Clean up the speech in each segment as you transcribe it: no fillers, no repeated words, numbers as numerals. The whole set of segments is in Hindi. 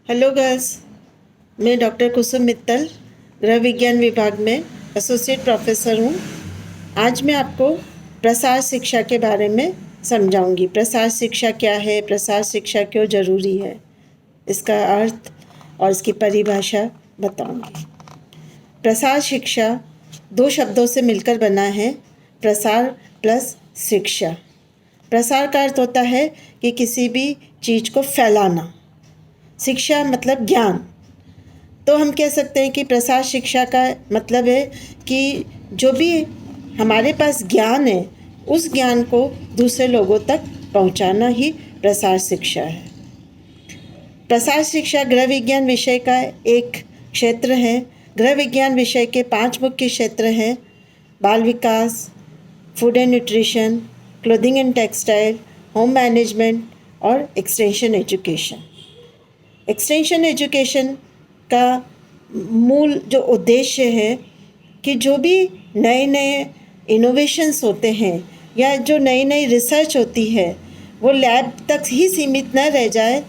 हेलो गर्ल्स, मैं डॉक्टर कुसुम मित्तल गृह विज्ञान विभाग में एसोसिएट प्रोफेसर हूँ। आज मैं आपको प्रसार शिक्षा के बारे में समझाऊंगी। प्रसार शिक्षा क्या है, प्रसार शिक्षा क्यों ज़रूरी है, इसका अर्थ और इसकी परिभाषा बताऊंगी। प्रसार शिक्षा दो शब्दों से मिलकर बना है, प्रसार प्लस शिक्षा। प्रसार का अर्थ होता है कि किसी भी चीज़ को फैलाना, शिक्षा मतलब ज्ञान। तो हम कह सकते हैं कि प्रसार शिक्षा का मतलब है कि जो भी हमारे पास ज्ञान है उस ज्ञान को दूसरे लोगों तक पहुंचाना ही प्रसार शिक्षा है। प्रसार शिक्षा गृह विज्ञान विषय का एक क्षेत्र है। गृह विज्ञान विषय के 5 मुख्य क्षेत्र हैं: बाल विकास, food and nutrition, clothing and textile, home management और एक्सटेंशन एजुकेशन। एक्सटेंशन एजुकेशन का मूल जो उद्देश्य है कि जो भी नए नए इनोवेशंस होते हैं या जो नई नई रिसर्च होती है वो लैब तक ही सीमित न रह जाए,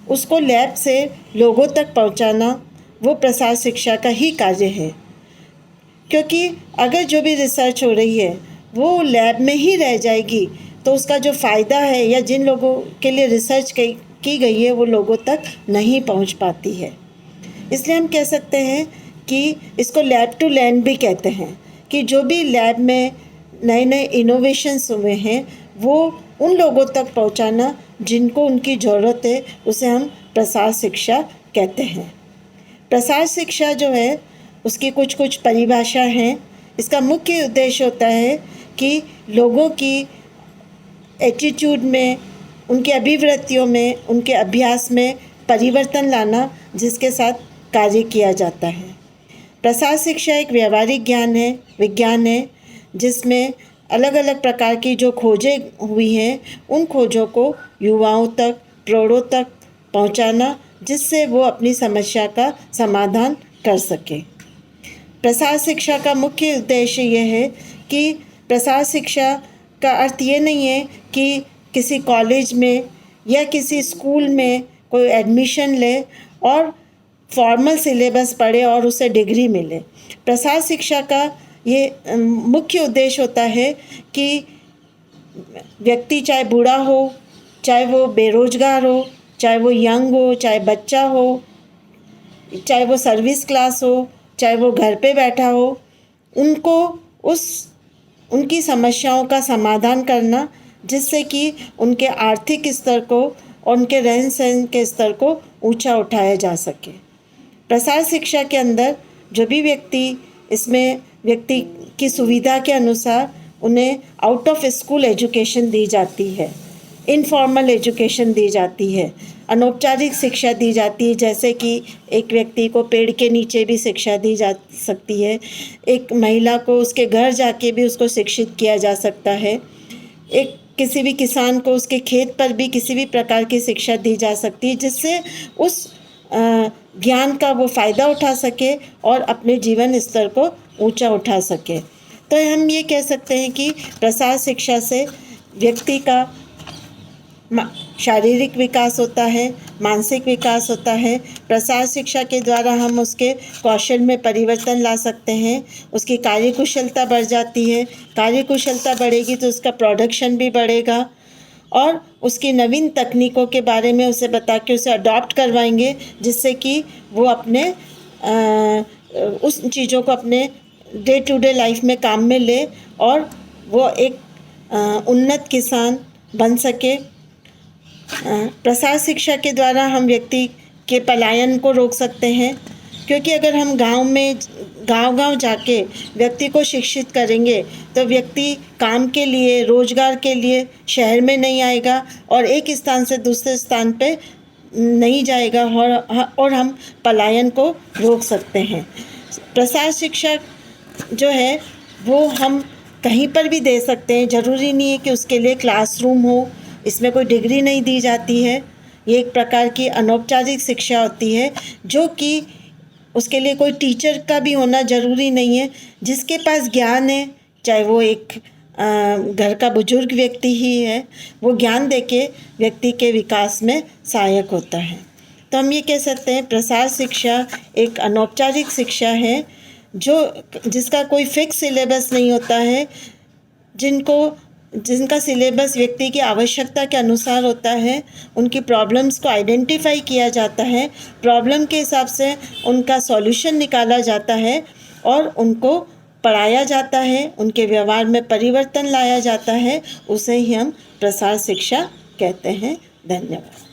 उसको लैब से लोगों तक पहुंचाना वो प्रसार शिक्षा का ही कार्य है। क्योंकि अगर जो भी रिसर्च हो रही है वो लैब में ही रह जाएगी तो उसका जो फ़ायदा है या जिन लोगों के लिए रिसर्च की गई है वो लोगों तक नहीं पहुंच पाती है। इसलिए हम कह सकते हैं कि इसको लैब टू लैंड भी कहते हैं कि जो भी लैब में नए नए इनोवेशंस हुए हैं वो उन लोगों तक पहुंचाना जिनको उनकी ज़रूरत है, उसे हम प्रसार शिक्षा कहते हैं। प्रसार शिक्षा जो है उसकी कुछ परिभाषा हैं। इसका मुख्य उद्देश्य होता है कि लोगों की एटीट्यूड में, उनके अभिवृत्तियों में, उनके अभ्यास में परिवर्तन लाना, जिसके साथ कार्य किया जाता है। प्रसार शिक्षा एक व्यवहारिक विज्ञान है जिसमें अलग अलग प्रकार की जो खोजें हुई हैं उन खोजों को युवाओं तक, प्रौढ़ों तक पहुंचाना, जिससे वो अपनी समस्या का समाधान कर सके। प्रसार शिक्षा का मुख्य उद्देश्य यह है कि प्रसार शिक्षा का अर्थ ये नहीं है कि किसी कॉलेज में या किसी स्कूल में कोई एडमिशन ले और फॉर्मल सिलेबस पढ़े और उसे डिग्री मिले। प्रसार शिक्षा का ये मुख्य उद्देश्य होता है कि व्यक्ति चाहे बूढ़ा हो, चाहे वो बेरोजगार हो, चाहे वो यंग हो, चाहे बच्चा हो, चाहे वो सर्विस क्लास हो, चाहे वो घर पे बैठा हो, उनको उनकी समस्याओं का समाधान करना, जिससे कि उनके आर्थिक स्तर को और उनके रहन सहन के स्तर को ऊंचा उठाया जा सके। प्रसार शिक्षा के अंदर जो भी व्यक्ति की सुविधा के अनुसार उन्हें आउट ऑफ स्कूल एजुकेशन दी जाती है, इनफॉर्मल एजुकेशन दी जाती है, अनौपचारिक शिक्षा दी जाती है। जैसे कि एक व्यक्ति को पेड़ के नीचे भी शिक्षा दी जा सकती है, एक महिला को उसके घर जाके भी उसको शिक्षित किया जा सकता है, एक किसी भी किसान को उसके खेत पर भी किसी भी प्रकार की शिक्षा दी जा सकती है, जिससे उस ज्ञान का वो फ़ायदा उठा सके और अपने जीवन स्तर को ऊंचा उठा सके। तो हम ये कह सकते हैं कि प्रसार शिक्षा से व्यक्ति का शारीरिक विकास होता है, मानसिक विकास होता है। प्रसार शिक्षा के द्वारा हम उसके कौशल में परिवर्तन ला सकते हैं, उसकी कार्यकुशलता बढ़ जाती है। कार्यकुशलता बढ़ेगी तो उसका प्रोडक्शन भी बढ़ेगा और उसकी नवीन तकनीकों के बारे में उसे बता के उसे अडॉप्ट करवाएंगे, जिससे कि वो अपने उस चीज़ों को अपने डे टू डे लाइफ में काम में ले और वो एक उन्नत किसान बन सके। प्रसार शिक्षा के द्वारा हम व्यक्ति के पलायन को रोक सकते हैं, क्योंकि अगर हम गांव जाके व्यक्ति को शिक्षित करेंगे तो व्यक्ति काम के लिए, रोजगार के लिए शहर में नहीं आएगा और एक स्थान से दूसरे स्थान पे नहीं जाएगा और हम पलायन को रोक सकते हैं। प्रसार शिक्षा जो है वो हम कहीं पर भी दे सकते हैं, ज़रूरी नहीं है कि उसके लिए क्लासरूम हो, इसमें कोई डिग्री नहीं दी जाती है। ये एक प्रकार की अनौपचारिक शिक्षा होती है जो कि उसके लिए कोई टीचर का भी होना ज़रूरी नहीं है। जिसके पास ज्ञान है, चाहे वो एक घर का बुजुर्ग व्यक्ति ही है, वो ज्ञान देके व्यक्ति के विकास में सहायक होता है। तो हम ये कह सकते हैं प्रसार शिक्षा एक अनौपचारिक शिक्षा है जिसका कोई फिक्स सिलेबस नहीं होता है, जिनका सिलेबस व्यक्ति की आवश्यकता के अनुसार होता है। उनकी प्रॉब्लम्स को आइडेंटिफाई किया जाता है, प्रॉब्लम के हिसाब से उनका सॉल्यूशन निकाला जाता है और उनको पढ़ाया जाता है, उनके व्यवहार में परिवर्तन लाया जाता है। उसे ही हम प्रसार शिक्षा कहते हैं। धन्यवाद।